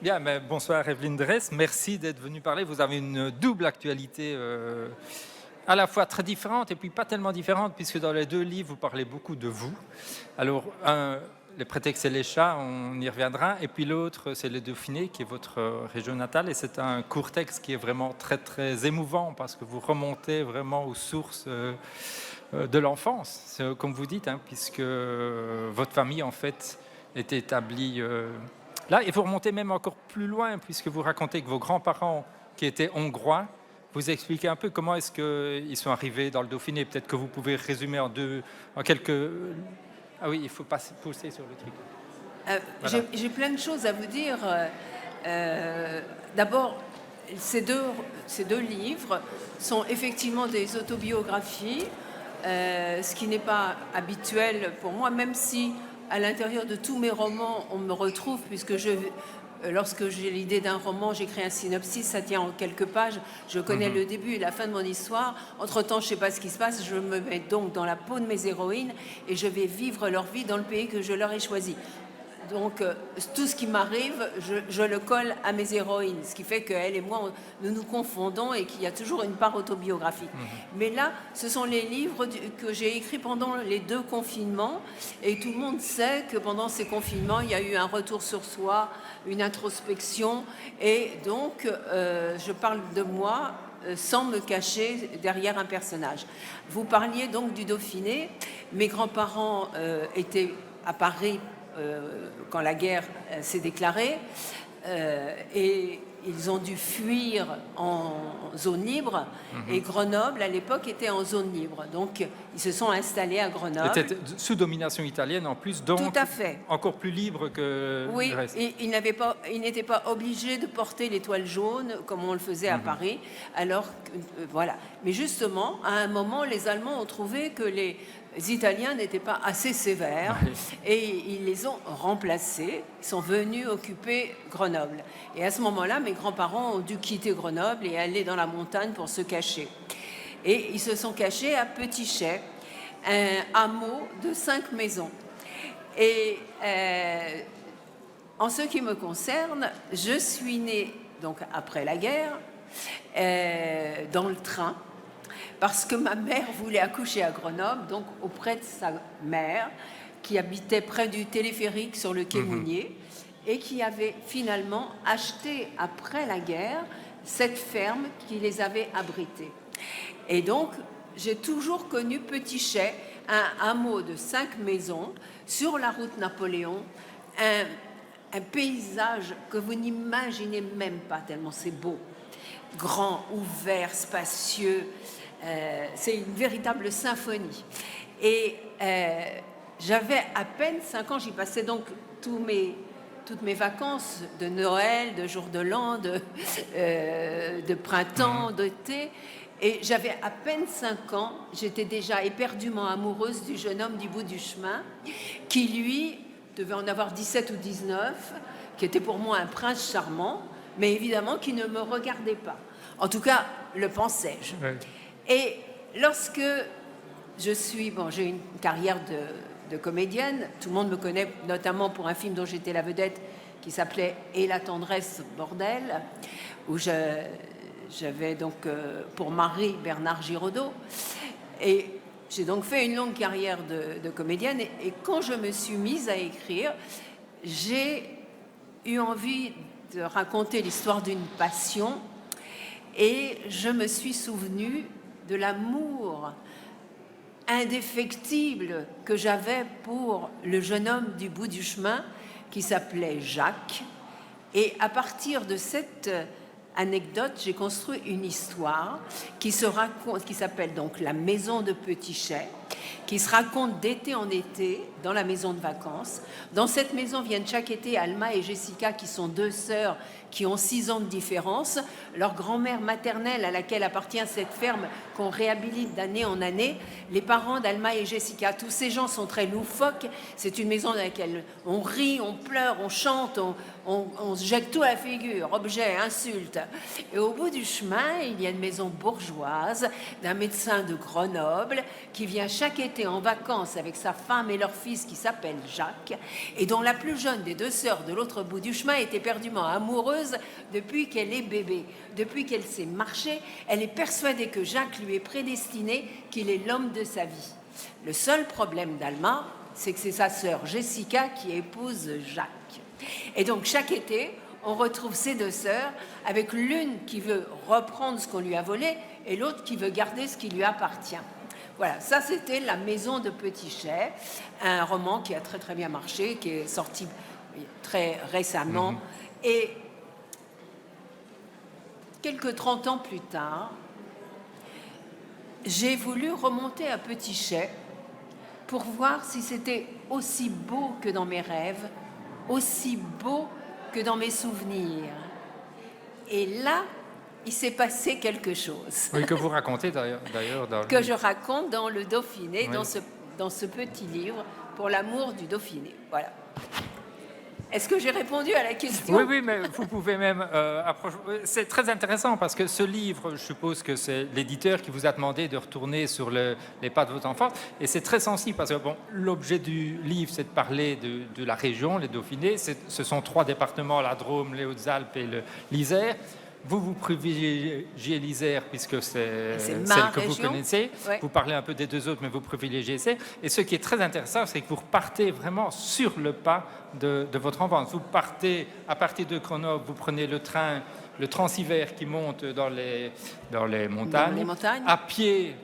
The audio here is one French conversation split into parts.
Bien, mais bonsoir Evelyne Dress, merci d'être venue parler. Vous avez une double actualité à la fois très différente et puis pas tellement différente, puisque dans les deux livres, vous parlez beaucoup de vous. Alors, les prétextes et les chats, on y reviendra, et puis l'autre, c'est le Dauphiné, qui est votre région natale, et c'est un court texte qui est vraiment très très émouvant, parce que vous remontez vraiment aux sources de l'enfance, comme vous dites, hein, puisque votre famille, en fait, est établie là, et vous remontez même encore plus loin, puisque vous racontez que vos grands-parents, qui étaient hongrois, vous expliquez un peu comment est-ce qu'ils sont arrivés dans le Dauphiné. Peut-être que vous pouvez résumer en quelques... Ah oui, il faut pousser sur le truc. Voilà. J'ai plein de choses à vous dire. D'abord, ces deux livres sont effectivement des autobiographies, ce qui n'est pas habituel pour moi, même si à l'intérieur de tous mes romans, on me retrouve, puisque lorsque j'ai l'idée d'un roman, j'écris un synopsis, ça tient en quelques pages, je connais le début et la fin de mon histoire. Entre-temps, je ne sais pas ce qui se passe, je me mets donc dans la peau de mes héroïnes et je vais vivre leur vie dans le pays que je leur ai choisi. Donc, tout ce qui m'arrive, je le colle à mes héroïnes, ce qui fait qu'elle et moi, nous nous confondons et qu'il y a toujours une part autobiographique. Mais là, ce sont les livres que j'ai écrits pendant les 2 confinements, et tout le monde sait que pendant ces confinements, il y a eu un retour sur soi, une introspection, et donc, je parle de moi sans me cacher derrière un personnage. Vous parliez donc du Dauphiné. Mes grands-parents étaient à Paris quand la guerre s'est déclarée, et ils ont dû fuir en zone libre, et Grenoble, à l'époque, était en zone libre. Donc, ils se sont installés à Grenoble. C'était sous domination italienne en plus, donc tout à fait. encore plus libre que oui, le reste. Et ils n'étaient pas obligés de porter l'étoile jaune comme on le faisait à Paris. Alors, voilà. Mais justement, à un moment, les Allemands ont trouvé que les Italiens n'étaient pas assez sévères, et ils les ont remplacés. Ils sont venus occuper Grenoble. Et à ce moment-là, mes grands-parents ont dû quitter Grenoble et aller dans la montagne pour se cacher. Et ils se sont cachés à Petit-Chais, un hameau de 5 maisons. Et en ce qui me concerne, je suis née donc après la guerre dans le train, parce que ma mère voulait accoucher à Grenoble, donc auprès de sa mère, qui habitait près du téléphérique sur le quai Mounier, et qui avait finalement acheté, après la guerre, cette ferme qui les avait abrités. Et donc, j'ai toujours connu Petit-Chais, un hameau de 5 maisons, sur la route Napoléon, un paysage que vous n'imaginez même pas, tellement c'est beau. Grand, ouvert, spacieux, c'est une véritable symphonie. Et j'avais à peine 5 ans, j'y passais donc toutes mes vacances de Noël, de jour de l'an, de printemps, d'été. Et j'avais à peine 5 ans, j'étais déjà éperdument amoureuse du jeune homme du bout du chemin, qui lui devait en avoir 17 ou 19, qui était pour moi un prince charmant, mais évidemment qui ne me regardait pas. En tout cas, le pensais-je. Ouais. Et lorsque j'ai une carrière de comédienne, tout le monde me connaît notamment pour un film dont j'étais la vedette qui s'appelait « Et la tendresse, bordel », où j'avais donc pour mari Bernard Giraudot. Et j'ai donc fait une longue carrière de comédienne. Et quand je me suis mise à écrire, j'ai eu envie de raconter l'histoire d'une passion. Et je me suis souvenue de l'amour indéfectible que j'avais pour le jeune homme du bout du chemin qui s'appelait Jacques. Et à partir de cette anecdote, j'ai construit une histoire qui s'appelle donc La Maison de Petit-Chais, qui se raconte d'été en été dans la maison de vacances. Dans cette maison viennent chaque été Alma et Jessica, qui sont 2 sœurs qui ont 6 ans de différence. Leur grand-mère maternelle, à laquelle appartient cette ferme qu'on réhabilite d'année en année, les parents d'Alma et Jessica, tous ces gens sont très loufoques. C'est une maison dans laquelle on rit, on pleure, on chante, on se jette tout à la figure, objets, insultes. Et au bout du chemin, il y a une maison bourgeoise d'un médecin de Grenoble qui vient chaque chaque été en vacances avec sa femme et leur fils qui s'appelle Jacques, et dont la plus jeune des deux sœurs de l'autre bout du chemin est éperdument amoureuse depuis qu'elle est bébé. Depuis qu'elle sait marcher, elle est persuadée que Jacques lui est prédestiné, qu'il est l'homme de sa vie. Le seul problème d'Alma, c'est que c'est sa sœur Jessica qui épouse Jacques. Et donc chaque été, on retrouve ces deux sœurs avec l'une qui veut reprendre ce qu'on lui a volé et l'autre qui veut garder ce qui lui appartient. Voilà, ça c'était La Maison de Petit-Chay, un roman qui a très très bien marché, qui est sorti très récemment. Et quelques 30 ans plus tard, j'ai voulu remonter à Petit-Chay pour voir si c'était aussi beau que dans mes rêves, aussi beau que dans mes souvenirs. Et là, il s'est passé quelque chose. Oui, que vous racontez d'ailleurs dans que je raconte dans le Dauphiné, oui. dans ce petit livre, Pour l'amour du Dauphiné. Voilà. Est-ce que j'ai répondu à la question? Oui, oui, mais vous pouvez même approcher. C'est très intéressant parce que ce livre, je suppose que c'est l'éditeur qui vous a demandé de retourner sur les pas de votre enfance. Et c'est très sensible parce que bon, l'objet du livre, c'est de parler de la région, les Dauphinés. Ce sont 3 départements, la Drôme, les Hautes-Alpes et l'Isère. Vous privilégiez l'Isère puisque c'est celle que vous connaissez. Ouais. Vous parlez un peu des 2 autres, mais vous privilégiez l'Isère. Et ce qui est très intéressant, c'est que vous repartez vraiment sur le pas de votre enfance. Vous partez à partir de Grenoble, vous prenez le train Transivert qui monte dans les montagnes. Dans les montagnes. À pied,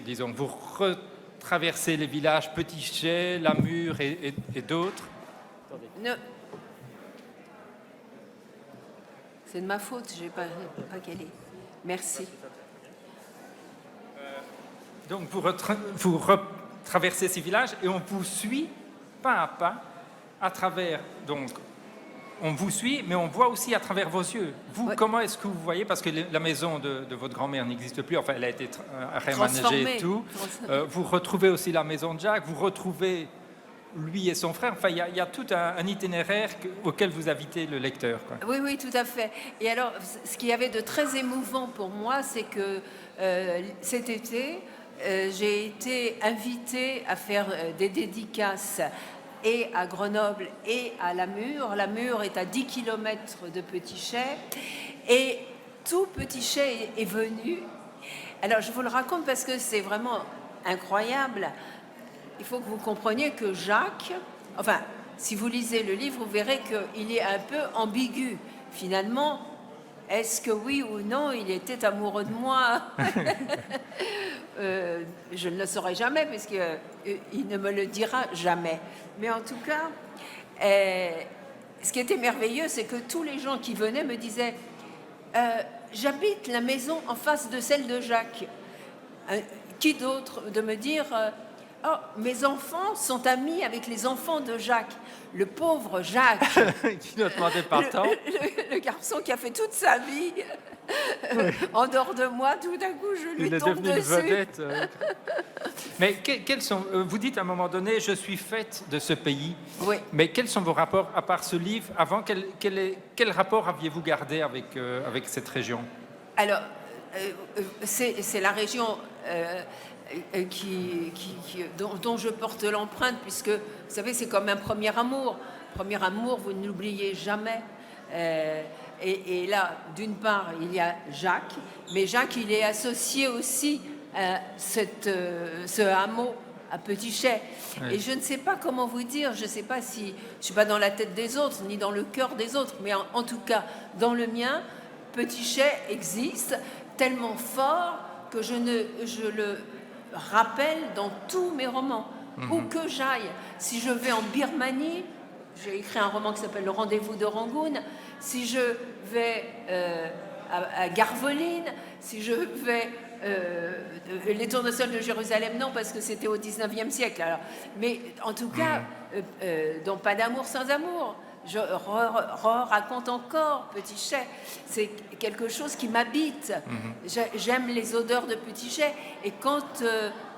disons, vous retraversez les villages Petit-Chay, Lamure et d'autres. Ne... C'est de ma faute, je n'ai pas calé. Merci. Donc vous retraversez ces villages et on vous suit pas à pas à travers. Donc on vous suit, mais on voit aussi à travers vos yeux. Vous, comment est-ce que vous voyez? Parce que la maison de votre grand-mère n'existe plus. Enfin, elle a été réaménagée et tout. Vous retrouvez aussi la maison de Jacques. Vous retrouvez lui et son frère. Enfin, il y a tout un itinéraire auquel vous invitez le lecteur, quoi. Oui, oui, tout à fait. Et alors, ce qu'il y avait de très émouvant pour moi, c'est que cet été, j'ai été invitée à faire des dédicaces et à Grenoble et à Lamure. Lamure est à 10 km de Petit-Chay. Et tout Petit-Chay est venu. Alors, je vous le raconte parce que c'est vraiment incroyable. Il faut que vous compreniez que Jacques, enfin, si vous lisez le livre, vous verrez qu'il est un peu ambigu. Finalement, est-ce que oui ou non, il était amoureux de moi? Je ne le saurai jamais, parce qu'il ne me le dira jamais. Mais en tout cas, ce qui était merveilleux, c'est que tous les gens qui venaient me disaient j'habite la maison en face de celle de Jacques. Qui d'autre de me dire oh, mes enfants sont amis avec les enfants de Jacques. Le pauvre Jacques, qui ne demandait pas le temps. Le garçon qui a fait toute sa vie en dehors de moi, tout d'un coup, je lui tombe dessus. Il est devenu une vedette. Mais quels sont, vous dites à un moment donné, je suis faite de ce pays. Oui. Mais quels sont vos rapports, à part ce livre, avant, quel rapport aviez-vous gardé avec cette région? Alors, c'est la région dont je porte l'empreinte, puisque, vous savez, c'est comme un premier amour. Premier amour, vous ne l'oubliez jamais. Et là, d'une part, il y a Jacques, mais Jacques, il est associé aussi à ce hameau à Petit-Chay. Oui. Et je ne sais pas comment vous dire, je ne sais pas si... Je ne suis pas dans la tête des autres, ni dans le cœur des autres, mais en tout cas, dans le mien, Petit-Chay existe tellement fort que je le rappelle dans tous mes romans. Où que j'aille, si je vais en Birmanie, j'ai écrit un roman qui s'appelle Le Rendez-vous de Rangoon, si je vais à Garveline, si je vais... les tournesols de Jérusalem, non, parce que c'était au 19e siècle. Alors. Mais en tout cas, dans Pas d'amour sans amour, je raconte encore Petit-Chay. C'est quelque chose qui m'habite. J'aime les odeurs de Petit-Chay. Et quand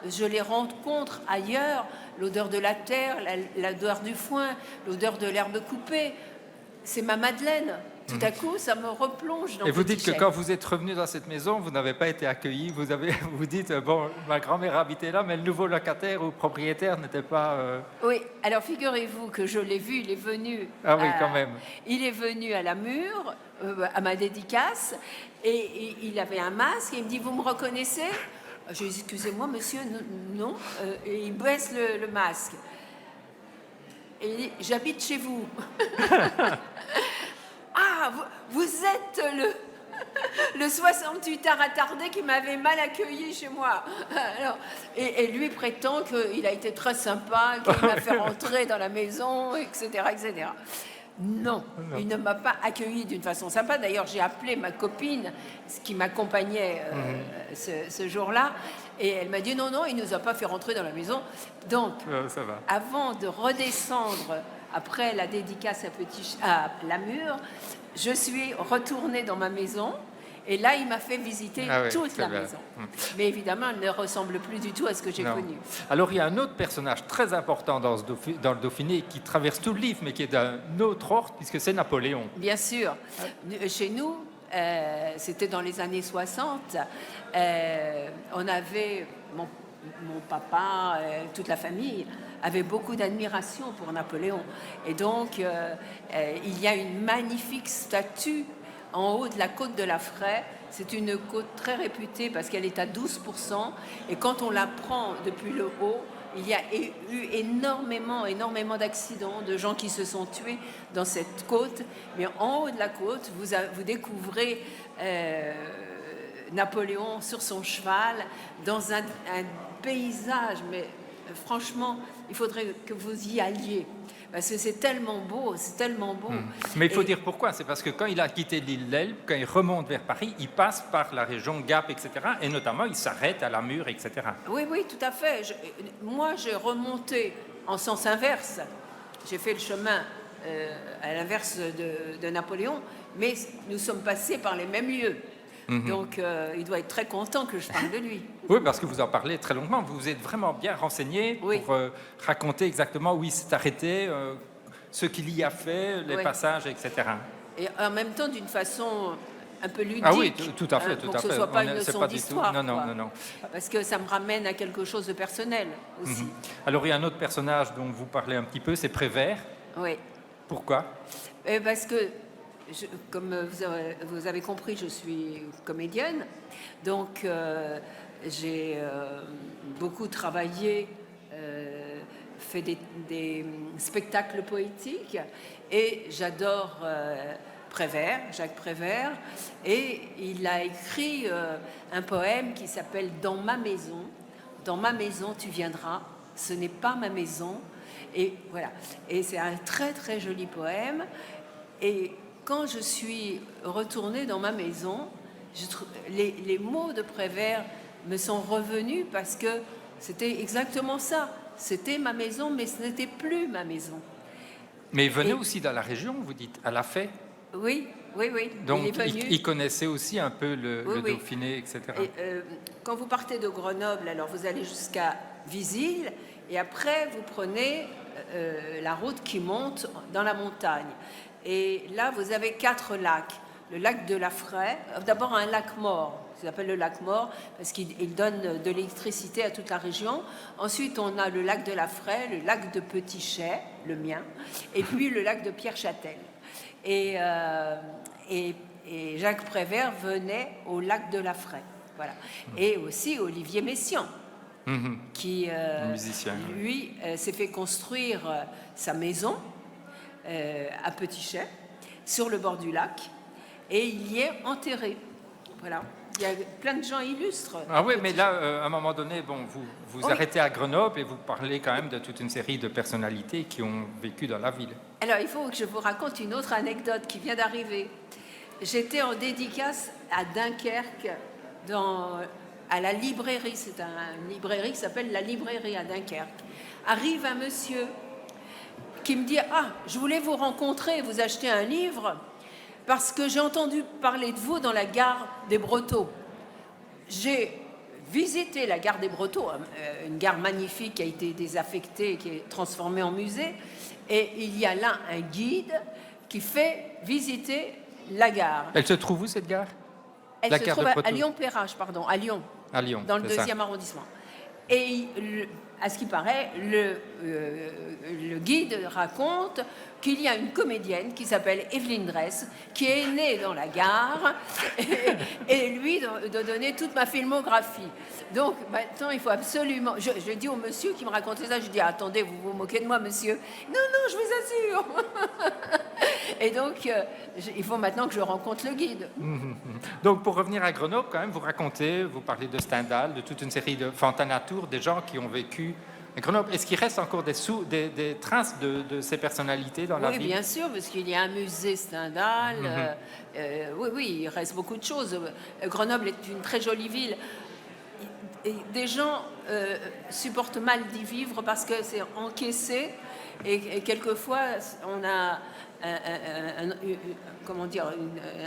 je les rencontre ailleurs, l'odeur de la terre, l'odeur du foin, l'odeur de l'herbe coupée, c'est ma Madeleine. tout à coup, ça me replonge dans Et vous dites que Petit-Chêne. quand vous êtes revenu dans cette maison, vous n'avez pas été accueilli. Vous dites, bon, ma grand-mère habitait là, mais le nouveau locataire ou propriétaire n'était pas... Oui, alors figurez-vous que je l'ai vu, il est venu. Ah oui, quand même. Il est venu à la mur, à ma dédicace, et il avait un masque, et il me dit, vous me reconnaissez? Je lui dis, excusez-moi, monsieur, non. Et il baisse le masque. Et il dit, j'habite chez vous. Ah, vous êtes le 68 ans attardé qui m'avait mal accueilli chez moi. Alors, et lui prétend qu'il a été très sympa, qu'il m'a fait rentrer dans la maison, etc., etc. Non, il ne m'a pas accueilli d'une façon sympa. D'ailleurs, j'ai appelé ma copine, qui m'accompagnait ce jour-là, et elle m'a dit non, il ne nous a pas fait rentrer dans la maison. Donc, Ça va. avant de redescendre après la dédicace à la mur, je suis retournée dans ma maison. Et là, il m'a fait visiter toute la maison. Mais évidemment, elle ne ressemble plus du tout à ce que j'ai connu. Alors, il y a un autre personnage très important dans le Dauphiné qui traverse tout le livre, mais qui est d'un autre ordre, puisque c'est Napoléon. Bien sûr. Chez nous, c'était dans les années 60. On avait, mon papa, toute la famille, avait beaucoup d'admiration pour Napoléon. Et donc, il y a une magnifique statue en haut de la côte de la Fraie. C'est une côte très réputée parce qu'elle est à 12%. Et quand on la prend depuis le haut, il y a eu énormément d'accidents, de gens qui se sont tués dans cette côte. Mais en haut de la côte, vous découvrez Napoléon sur son cheval dans un paysage. Mais franchement, il faudrait que vous y alliez. Parce que c'est tellement beau. Mais il faut dire pourquoi. C'est parce que quand il a quitté l'île d'Elbe, quand il remonte vers Paris, il passe par la région Gap, etc. Et notamment, il s'arrête à la Mure, etc. Oui, tout à fait. Moi, j'ai remonté en sens inverse. J'ai fait le chemin à l'inverse de Napoléon, mais nous sommes passés par les mêmes lieux. Donc, il doit être très content que je parle de lui. Oui, parce que vous en parlez très longuement. Vous êtes vraiment bien renseigné pour raconter exactement où il s'est arrêté, ce qu'il y a fait, les passages, etc. Et en même temps, d'une façon un peu ludique. Ah oui, tout à fait. Pour que ce ne soit pas une leçon d'histoire. Non. Parce que ça me ramène à quelque chose de personnel aussi. Alors, il y a un autre personnage dont vous parlez un petit peu, c'est Prévert. Oui. Pourquoi? Parce que, comme vous avez compris, je suis comédienne. Donc, j'ai beaucoup travaillé, fait des spectacles poétiques. Et j'adore Jacques Prévert. Et il a écrit un poème qui s'appelle « Dans ma maison ». « Dans ma maison, tu viendras. Ce n'est pas ma maison. » Et voilà. Et c'est un très, très joli poème. Et quand je suis retournée dans ma maison, les mots de Prévert me sont revenus parce que c'était exactement ça. C'était ma maison, mais ce n'était plus ma maison. Mais il venait aussi dans la région, vous dites, à La Fay. Oui. Donc, il est venu. Il connaissait aussi un peu le Dauphiné, etc. Et, quand vous partez de Grenoble, alors vous allez jusqu'à Visil, et après, vous prenez la route qui monte dans la montagne. Et là, vous avez 4 lacs. Le lac de la Fraie, d'abord un lac mort, ça s'appelle le lac mort parce qu'il donne de l'électricité à toute la région. Ensuite, on a le lac de la Fraie, le lac de Petit-Chais, le mien, et puis le lac de Pierre-Châtel. Et Jacques Prévert venait au lac de la Fraie. Voilà. Et aussi Olivier Messiaen, qui, musicien, lui, s'est fait construire sa maison à Petit-Chais, sur le bord du lac, et il y est enterré. Voilà. Il y a plein de gens illustres. Ah oui, mais là, à un moment donné, bon, vous arrêtez à Grenoble et vous parlez quand même de toute une série de personnalités qui ont vécu dans la ville. Alors, il faut que je vous raconte une autre anecdote qui vient d'arriver. J'étais en dédicace à Dunkerque, à la librairie. C'est une librairie qui s'appelle la librairie à Dunkerque. Arrive un monsieur qui me dit « Ah, je voulais vous rencontrer, vous acheter un livre parce que j'ai entendu parler de vous dans la gare des Brotteaux. » J'ai visité la gare des Brotteaux, une gare magnifique qui a été désaffectée, qui est transformée en musée. Et il y a là un guide qui fait visiter la gare. Elle se trouve où, cette gare? Elle La se gare trouve de à Poitou. Lyon-Perrache, pardon, à Lyon, À Lyon, dans le c'est ça. 2e arrondissement. Et à ce qui paraît, le guide raconte qu'il y a une comédienne qui s'appelle Evelyne Dress, qui est née dans la gare, et lui de donner toute ma filmographie. Donc maintenant, il faut absolument... Je dis au monsieur qui me racontait ça, je dis, attendez, vous vous moquez de moi, monsieur? Non, non, je vous assure. Et donc, il faut maintenant que je rencontre le guide. Donc, pour revenir à Grenoble, quand même, vous racontez, vous parlez de Stendhal, de toute une série de Fontana-Tour, des gens qui ont vécu à Grenoble. Est-ce qu'il reste encore des traces de ces personnalités dans la Oui, ville? bien sûr, parce qu'il y a un musée Stendhal. Oui, oui, il reste beaucoup de choses. Grenoble est une très jolie ville. Et des gens supportent mal d'y vivre parce que c'est encaissé et quelquefois on a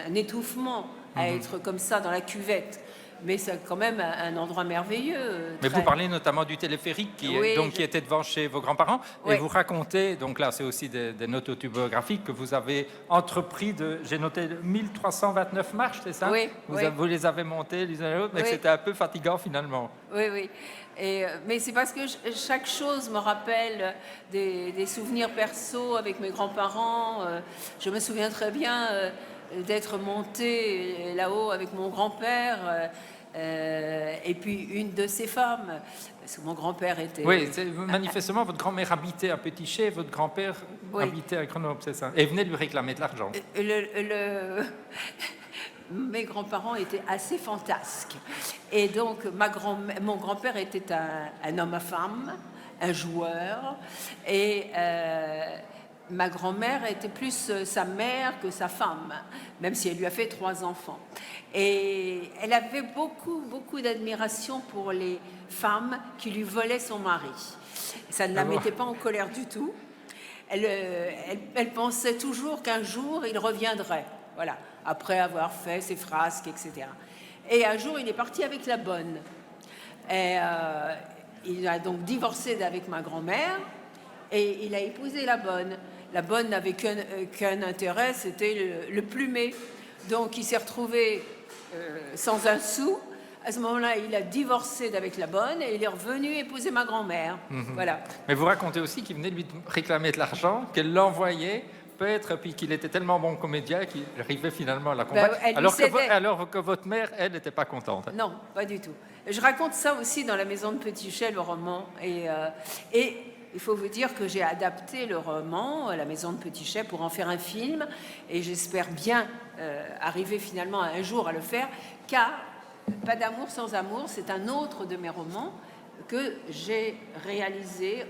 un étouffement à être comme ça dans la cuvette. Mais c'est quand même un endroit merveilleux. Mais vous parlez notamment du téléphérique qui était devant chez vos grands-parents. Oui. Et vous racontez, donc là c'est aussi des notes autobiographiques, que vous avez entrepris j'ai noté 1329 marches, c'est ça? Oui, oui. Vous les avez montées les unes à l'autre, mais que Oui. c'était un peu fatigant finalement. Oui, oui. Mais c'est parce que chaque chose me rappelle des souvenirs perso avec mes grands-parents. Je me souviens très bien d'être montée là-haut avec mon grand-père et puis une de ses femmes, parce que mon grand-père était... Oui, manifestement, votre grand-mère habitait à Petit-Chez, votre grand-père Oui. habitait à Grenoble, c'est ça? Et venait lui réclamer de l'argent. Mes grands-parents étaient assez fantasques. Et donc, mon grand-père était un homme à femme, un joueur. Et ma grand-mère était plus sa mère que sa femme, même si elle lui a fait 3 enfants. Et elle avait beaucoup, beaucoup d'admiration pour les femmes qui lui volaient son mari. Ça ne la mettait pas en colère du tout. Elle pensait toujours qu'un jour, il reviendrait. Voilà, après avoir fait ses frasques, etc. Et un jour, il est parti avec la bonne. Et, il a donc divorcé avec ma grand-mère et il a épousé la bonne. La bonne n'avait qu'un intérêt, c'était le plumer. Donc, il s'est retrouvé sans un sou. À ce moment-là, il a divorcé avec la bonne et il est revenu épouser ma grand-mère. Voilà. Mais vous racontez aussi qu'il venait lui réclamer de l'argent, qu'elle l'envoyait peut-être, puis qu'il était tellement bon comédien qu'il arrivait finalement à la convaincre, alors que votre mère, elle, n'était pas contente. Non, pas du tout. Je raconte ça aussi dans La Maison de Petit-Chez, le roman. Et il faut vous dire que j'ai adapté le roman, La Maison de Petit-Chez, pour en faire un film. Et j'espère bien arriver finalement un jour à le faire, car Pas d'amour sans amour, c'est un autre de mes romans que j'ai réalisé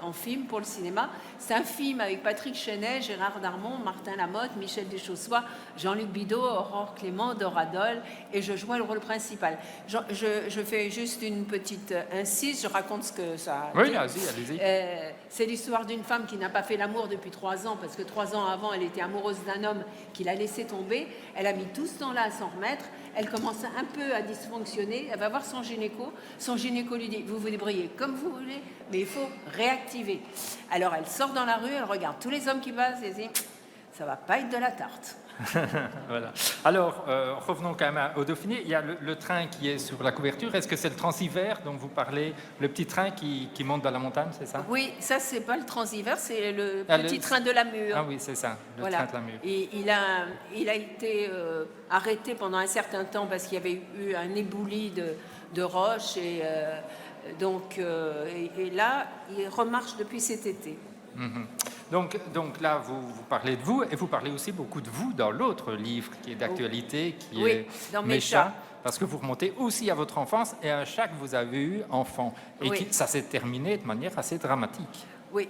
en film pour le cinéma. C'est un film avec Patrick Chenet, Gérard Darmon, Martin Lamotte, Michel Deschaussois, Jean-Luc Bidot, Aurore Clément, Dora Dole, et je jouais le rôle principal. Je fais juste une petite incise, je raconte ce que ça... Oui, allez-y. C'est l'histoire d'une femme qui n'a pas fait l'amour depuis 3 ans, parce que 3 ans avant, elle était amoureuse d'un homme qui l'a laissé tomber. Elle a mis tout ce temps-là à s'en remettre. Elle commence un peu à dysfonctionner. Elle va voir son gynéco. Son gynéco lui dit, vous vous débrouillez comme vous voulez, mais il faut réactiver. Alors elle sort dans la rue, elle regarde tous les hommes qui passent et dit, ça va pas être de la tarte. Voilà. Alors, revenons quand même au Dauphiné. Il y a le train qui est sur la couverture. Est-ce que c'est le Transhiver dont vous parlez, le petit train qui monte dans la montagne, c'est ça? Oui, ça c'est pas le Transhiver, c'est le petit train de la Mure. Ah oui, c'est ça, le train de la Mure. Et il a été arrêté pendant un certain temps parce qu'il y avait eu un éboulis de roches et là, il remarche depuis cet été. Donc là, vous parlez de vous, et vous parlez aussi beaucoup de vous dans l'autre livre qui est d'actualité, qui est dans Mes Mes chats, chats. parce que vous remontez aussi à votre enfance et à un chat que vous avez eu enfant. Et ça s'est terminé de manière assez dramatique. Oui,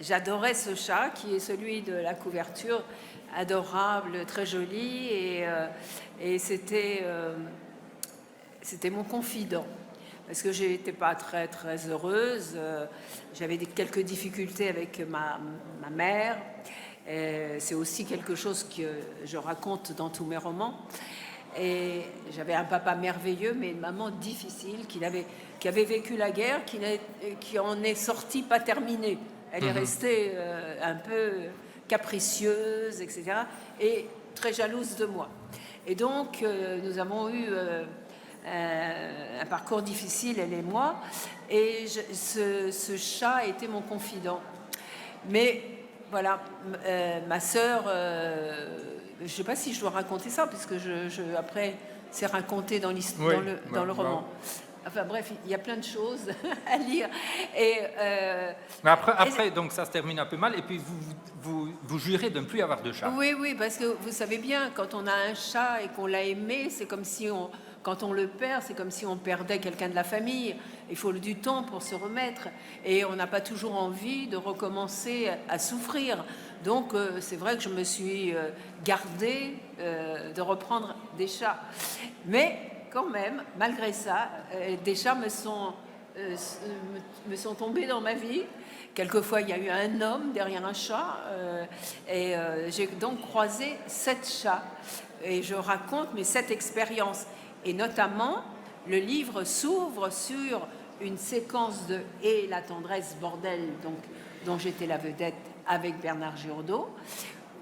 j'adorais ce chat qui est celui de la couverture, adorable, très joli, et c'était mon confident. Parce que je n'étais pas très, très heureuse. J'avais quelques difficultés avec ma mère. C'est aussi quelque chose que je raconte dans tous mes romans. Et j'avais un papa merveilleux, mais une maman difficile, qui avait vécu la guerre, qui en est sortie pas terminée. Elle est restée un peu capricieuse, etc. Et très jalouse de moi. Et donc, nous avons eu un parcours difficile, elle et moi. Et ce chat était mon confident. Mais voilà, ma sœur, je ne sais pas si je dois raconter ça, puisque après, c'est raconté dans le roman. Enfin bref, il y a plein de choses à lire. Mais après, donc ça se termine un peu mal, et puis vous jurez de ne plus avoir de chat. Oui, parce que vous savez bien, quand on a un chat et qu'on l'a aimé, c'est comme si quand on le perd, c'est comme si on perdait quelqu'un de la famille. Il faut du temps pour se remettre. Et on n'a pas toujours envie de recommencer à souffrir. Donc, c'est vrai que je me suis gardée de reprendre des chats. Mais quand même, malgré ça, des chats me sont tombés dans ma vie. Quelquefois, il y a eu un homme derrière un chat. J'ai donc croisé 7 chats. Et je raconte mes 7 expériences. Et notamment, le livre s'ouvre sur une séquence de « Et la tendresse, bordel », dont j'étais la vedette avec Bernard Giraudot.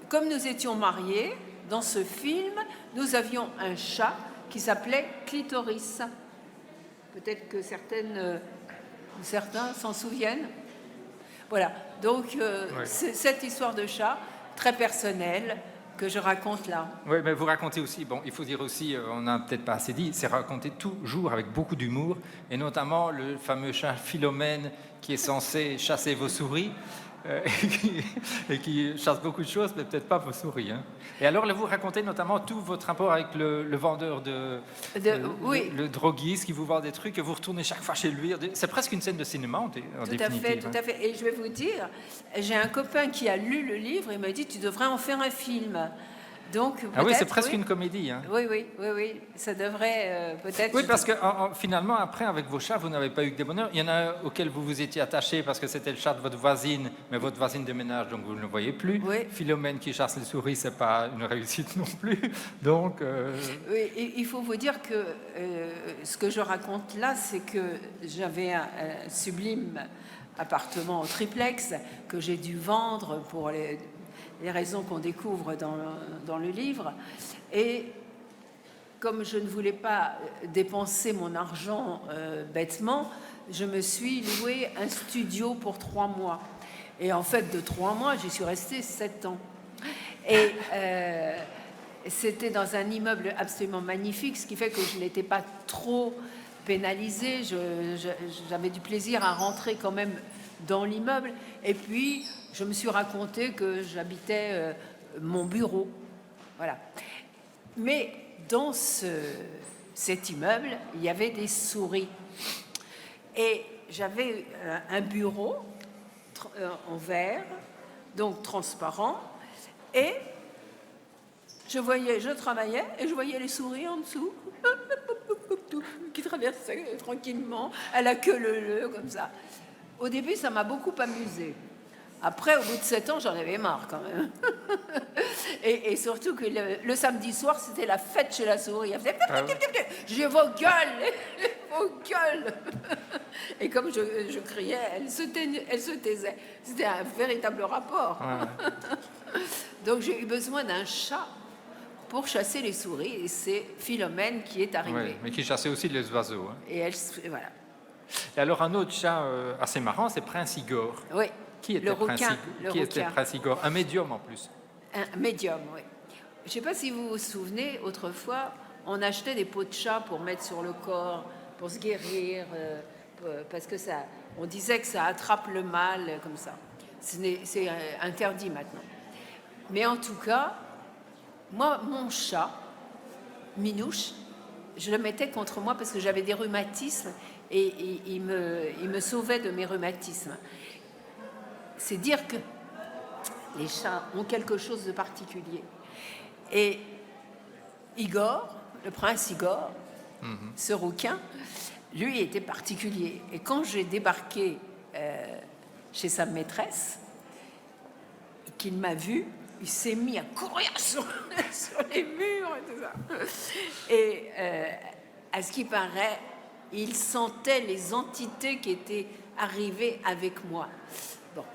Comme nous étions mariés, dans ce film, nous avions un chat qui s'appelait Clitoris. Peut-être que certains s'en souviennent. Voilà, donc c'est cette histoire de chat, très personnelle, que je raconte là. Oui, mais vous racontez aussi, bon, il faut dire aussi, on n'a peut-être pas assez dit, c'est raconté toujours avec beaucoup d'humour, et notamment le fameux chat Philomène qui est censé chasser vos souris, et qui chasse beaucoup de choses, mais peut-être pas vos souris. Hein. Et alors, là, vous racontez notamment tout votre rapport avec le vendeur oui. le droguiste qui vous vend des trucs, et vous retournez chaque fois chez lui. C'est presque une scène de cinéma, en définitive. Tout à fait. Et je vais vous dire, j'ai un copain qui a lu le livre et m'a dit, tu devrais en faire un film. Donc, ah oui, c'est presque une comédie. Hein. Oui, ça devrait peut-être... Oui, parce que finalement, après, avec vos chats, vous n'avez pas eu que des bonheurs. Il y en a auquel vous vous étiez attaché parce que c'était le chat de votre voisine, mais votre voisine déménage, donc vous ne le voyez plus. Oui. Philomène qui chasse les souris, c'est pas une réussite non plus. Donc, oui, il faut vous dire que ce que je raconte là, c'est que j'avais un sublime appartement au triplex que j'ai dû vendre pour les raisons qu'on découvre dans le livre. Et comme je ne voulais pas dépenser mon argent bêtement, je me suis loué un studio pour 3 mois. Et en fait, de 3 mois, j'y suis restée 7 ans. Et c'était dans un immeuble absolument magnifique, ce qui fait que je n'étais pas trop pénalisée. J'avais du plaisir à rentrer quand même dans l'immeuble. Et puis, je me suis raconté que j'habitais mon bureau. Voilà. Mais dans cet immeuble, il y avait des souris. Et j'avais un bureau en verre, donc transparent. Et je travaillais et je voyais les souris en dessous qui traversaient tranquillement à la queue leu comme ça. Au début, ça m'a beaucoup amusée. Après, au bout de 7 ans, j'en avais marre quand même. et surtout que le samedi soir, c'était la fête chez la souris. Elle faisait... J'ai vos gueules, vos gueules. Et comme je criais, elle se taisait. C'était un véritable rapport. Ouais. Donc j'ai eu besoin d'un chat pour chasser les souris. Et c'est Philomène qui est arrivée. Oui, mais qui chassait aussi les oiseaux. Hein. Et voilà. Et alors un autre chat assez marrant, c'est Prince Igor. Oui. Qui était Prince Igor? Un médium en plus. Un médium, oui. Je ne sais pas si vous vous souvenez, autrefois, on achetait des peaux de chat pour mettre sur le corps, pour se guérir, parce que on disait que ça attrape le mal, comme ça. C'est interdit maintenant. Mais en tout cas, moi, mon chat, Minouche, je le mettais contre moi parce que j'avais des rhumatismes et il me sauvait de mes rhumatismes. C'est dire que les chats ont quelque chose de particulier. Et Igor, le prince Igor, ce rouquin, lui était particulier. Et quand j'ai débarqué chez sa maîtresse, qu'il m'a vu, il s'est mis à courir sur les murs et tout ça. Et à ce qui paraît, il sentait les entités qui étaient arrivées avec moi. Bon.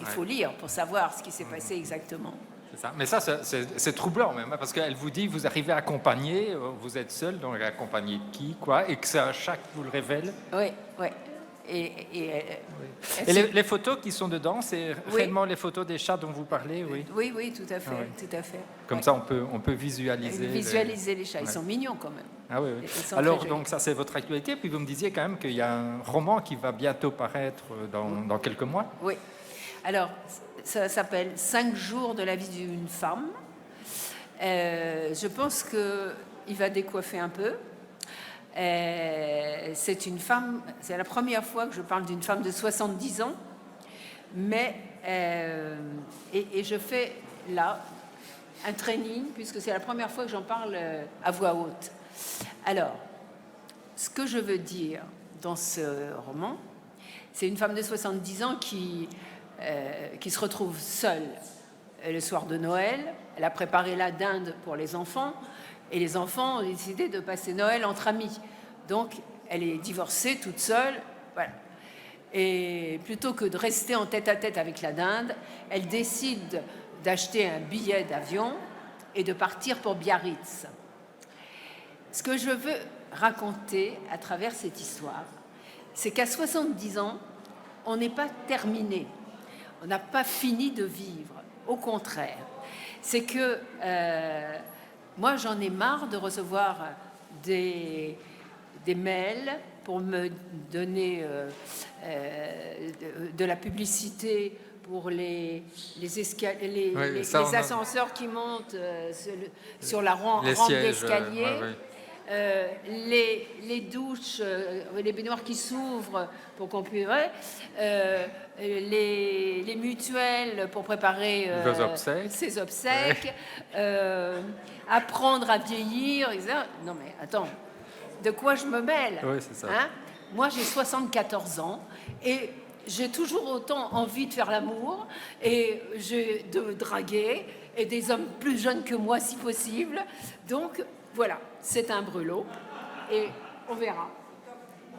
il faut lire pour savoir ce qui s'est passé exactement. C'est ça. Mais ça, c'est troublant même, hein, parce qu'elle vous dit, vous arrivez à accompagner, vous êtes seul, donc accompagné de qui, quoi, et que c'est à chaque vous le révèle. Oui, oui. Et les photos qui sont dedans, c'est réellement les photos des chats dont vous parlez, oui. Oui, oui, tout à fait, tout à fait. Comme ça, on peut visualiser. Visualiser les chats, ils sont mignons quand même. Ah oui, oui. Alors, donc ça, c'est votre actualité. Puis vous me disiez quand même qu'il y a un roman qui va bientôt paraître dans quelques mois. Oui. Alors, ça s'appelle 5 jours de la vie d'une femme. Je pense qu'il va décoiffer un peu. C'est une femme, c'est la première fois que je parle d'une femme de 70 ans, mais et je fais là un training, puisque c'est la première fois que j'en parle à voix haute. Alors, ce que je veux dire dans ce roman, c'est une femme de 70 ans qui se retrouve seule le soir de Noël. Elle a préparé la dinde pour les enfants, et les enfants ont décidé de passer Noël entre amis. Donc, elle est divorcée, toute seule, voilà. Et plutôt que de rester en tête-à-tête avec la dinde, elle décide d'acheter un billet d'avion et de partir pour Biarritz. Ce que je veux raconter à travers cette histoire, c'est qu'à 70 ans, on n'est pas terminé. On n'a pas fini de vivre. Au contraire. C'est que moi, j'en ai marre de recevoir des mails pour me donner de la publicité pour les ascenseurs qui montent sur la rampe d'escalier. Les douches, les baignoires qui s'ouvrent pour qu'on puisse... les mutuelles pour préparer ses obsèques, apprendre à vieillir, etc. Non mais attends, de quoi je me mêle? Oui, c'est ça. Hein? Moi j'ai 74 ans et j'ai toujours autant envie de faire l'amour et de draguer et des hommes plus jeunes que moi si possible. Donc voilà, c'est un brûlot et on verra.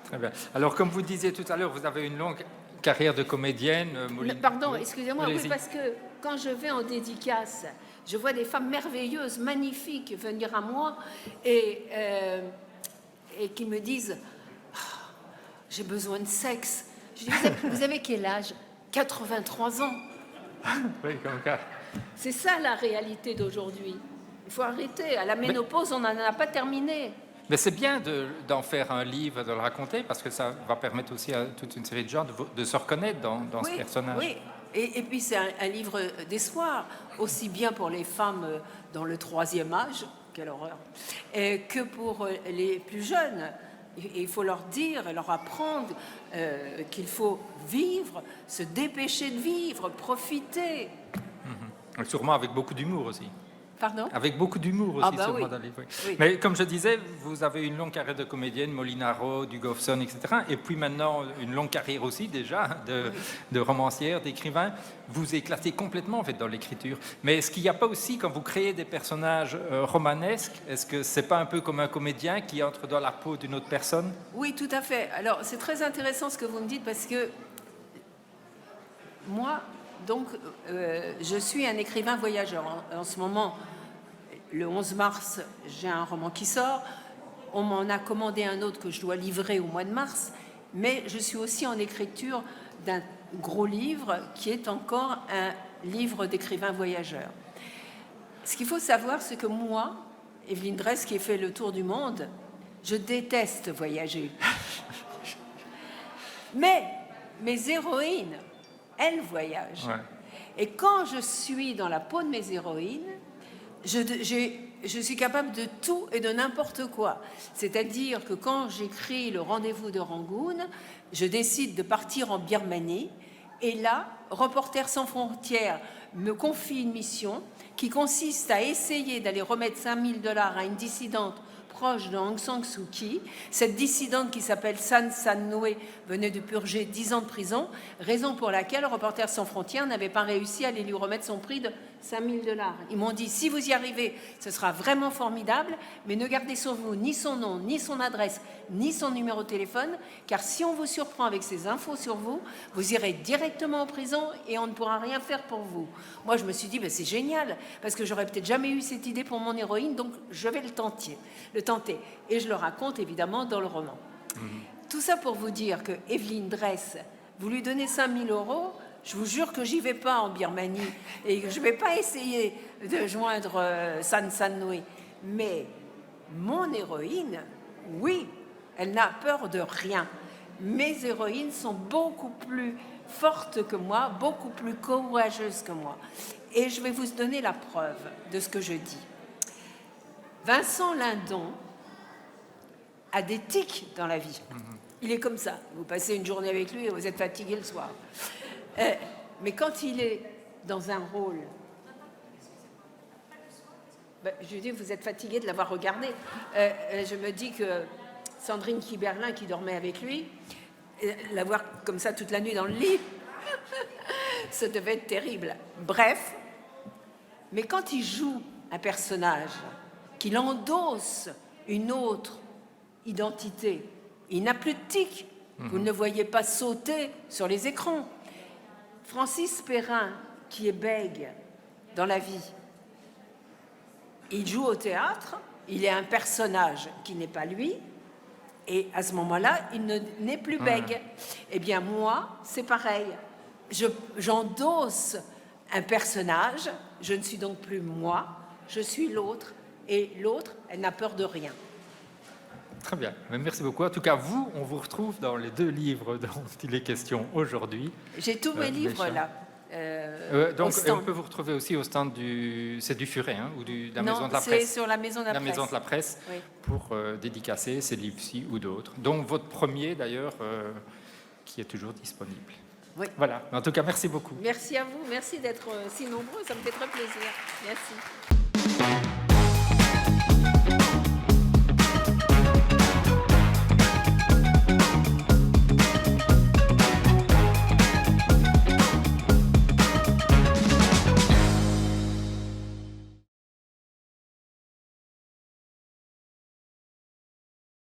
Très bien. Alors comme vous disiez tout à l'heure, vous avez une longue carrière de comédienne. Pardon, excusez-moi, oui, parce que quand je vais en dédicace, je vois des femmes merveilleuses, magnifiques venir à moi et qui me disent j'ai besoin de sexe. Je dis vous avez quel âge? 83 ans. Oui, comme ça. C'est ça la réalité d'aujourd'hui. Il faut arrêter. À la ménopause, on n'en a pas terminé. Mais c'est bien d'en faire un livre, de le raconter, parce que ça va permettre aussi à toute une série de gens de se reconnaître dans ce personnage. Oui, et puis c'est un livre d'espoir, aussi bien pour les femmes dans le 3e âge, quelle horreur, que pour les plus jeunes. Il faut leur dire et leur apprendre qu'il faut vivre, se dépêcher de vivre, profiter. Mmh. Sûrement avec beaucoup d'humour aussi. Pardon? Avec beaucoup d'humour aussi, sûrement, oui. dans les livres. Oui. Mais comme je disais, vous avez une longue carrière de comédienne, Molinaro, Dugofson, etc. Et puis maintenant, une longue carrière aussi déjà de romancière, d'écrivain. Vous éclatez complètement en fait dans l'écriture. Mais est-ce qu'il n'y a pas aussi, quand vous créez des personnages romanesques, est-ce que c'est pas un peu comme un comédien qui entre dans la peau d'une autre personne? Oui, tout à fait. Alors, c'est très intéressant ce que vous me dites parce que moi, donc, je suis un écrivain voyageur. En ce moment, le 11 mars, j'ai un roman qui sort. On m'en a commandé un autre que je dois livrer au mois de mars. Mais je suis aussi en écriture d'un gros livre qui est encore un livre d'écrivain voyageur. Ce qu'il faut savoir, c'est que moi, Evelyne Dresse, qui ai fait le tour du monde, je déteste voyager. Mais mes héroïnes, elles voyagent. Ouais. Et quand je suis dans la peau de mes héroïnes, je suis capable de tout et de n'importe quoi. C'est-à-dire que quand j'écris Le Rendez-vous de Rangoon, je décide de partir en Birmanie. Et là, Reporters sans frontières me confie une mission qui consiste à essayer d'aller remettre $5 000 à une dissidente proche de Aung San Suu Kyi. Cette dissidente qui s'appelle San Sanwé venait de purger 10 ans de prison, raison pour laquelle Reporters sans frontières n'avait pas réussi à aller lui remettre son prix de $5 000. Ils m'ont dit, si vous y arrivez, ce sera vraiment formidable, mais ne gardez sur vous ni son nom, ni son adresse, ni son numéro de téléphone, car si on vous surprend avec ces infos sur vous, vous irez directement en prison et on ne pourra rien faire pour vous. Moi, je me suis dit, ben, c'est génial, parce que j'aurais peut-être jamais eu cette idée pour mon héroïne, donc je vais le tenter. Et je le raconte évidemment dans le roman. Tout ça pour vous dire que Evelyne Dress, vous lui donnez 5 000 €, je vous jure que j'y vais pas en Birmanie et que je vais pas essayer de joindre San Sanwé. Mais mon héroïne, oui, elle n'a peur de rien. Mes héroïnes sont beaucoup plus fortes que moi, beaucoup plus courageuses que moi. Et je vais vous donner la preuve de ce que je dis. Vincent Lindon a des tics dans la vie. Il est comme ça. Vous passez une journée avec lui et vous êtes fatigué le soir. Mais quand il est dans un rôle... je dis, vous êtes fatigué de l'avoir regardé. Je me dis que Sandrine Kiberlin, qui dormait avec lui, l'avoir comme ça toute la nuit dans le lit, ça devait être terrible. Bref, mais quand il joue un personnage, qu'il endosse une autre identité, il n'a plus de tic. Vous ne le voyez pas sauter sur les écrans. Francis Perrin, qui est bègue dans la vie, il joue au théâtre, il est un personnage qui n'est pas lui, et à ce moment-là, il n'est plus bègue. Eh bien, moi, c'est pareil. J'endosse un personnage, je ne suis donc plus moi, je suis l'autre, et l'autre, elle n'a peur de rien. Très bien, merci beaucoup. En tout cas, vous, on vous retrouve dans les 2 livres dont il est question aujourd'hui. J'ai tous mes livres là. Donc, on peut vous retrouver aussi au stand c'est du Furet, hein, ou de la Maison de la Presse. C'est sur la Maison de la Presse. La Maison de la Presse, oui. Pour dédicacer ces livres-ci ou d'autres, dont votre premier d'ailleurs, qui est toujours disponible. Oui. Voilà, en tout cas, merci beaucoup. Merci à vous, merci d'être si nombreux, ça me fait très plaisir. Merci.